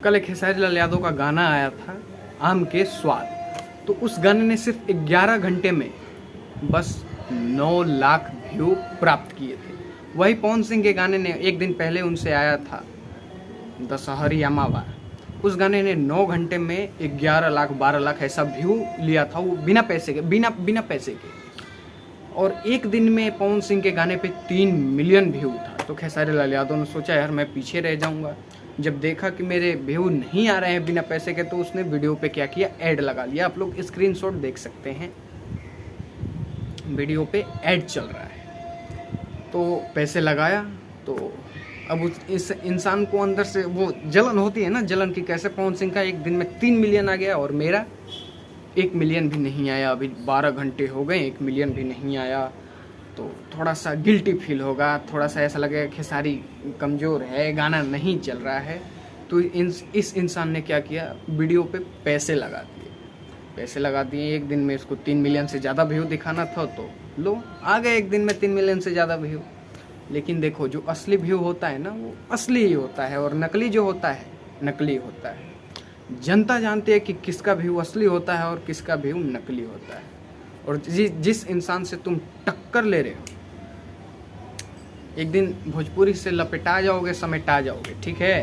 कल एक खेसारी लाल यादव का गाना आया था आम के स्वाद, तो उस गाने ने सिर्फ 11 घंटे में बस 9 लाख व्यू प्राप्त किए थे। वही पवन सिंह के गाने ने एक दिन पहले उनसे आया था दशहरी अमावा, उस गाने ने 9 घंटे में 11 लाख 12 लाख ऐसा व्यू लिया था, वो बिना पैसे के, बिना पैसे के। और एक दिन में पवन सिंह के गाने पे 3 मिलियन व्यू था। तो खेसारी लाल यादव ने सोचा यार मैं पीछे रह जाऊंगा। जब देखा कि मेरे व्यू नहीं आ रहे हैं बिना पैसे के, तो उसने वीडियो पे क्या किया, ऐड लगा लिया। आप लोग स्क्रीनशॉट देख सकते हैं, वीडियो पे ऐड चल रहा है। तो पैसे लगाया, तो अब इस इंसान को अंदर से वो जलन होती है ना, जलन की, कैसे पवन सिंह का एक दिन में 3 मिलियन आ गया और मेरा 1 मिलियन भी नहीं आया। अभी 12 घंटे हो गए, 1 मिलियन भी नहीं आया। तो थोड़ा सा गिल्टी फील होगा, थोड़ा सा ऐसा लगेगा खेसारी कमज़ोर है, गाना नहीं चल रहा है। तो इस इंसान ने क्या किया, वीडियो पे पैसे लगा दिए। एक दिन में इसको 3 मिलियन से ज़्यादा व्यू दिखाना था, तो लो आ गए एक दिन में 3 मिलियन से ज़्यादा व्यू। लेकिन देखो, जो असली व्यू होता है ना, वो असली ही होता है, और नकली जो होता है नकली होता है। जनता जानती है कि किसका व्यू असली होता है और किसका व्यू नकली होता है। और जिस इंसान से तुम टक्कर ले रहे हो, एक दिन भोजपुरी से लपेटा जाओगे, समेटा जाओगे, ठीक है।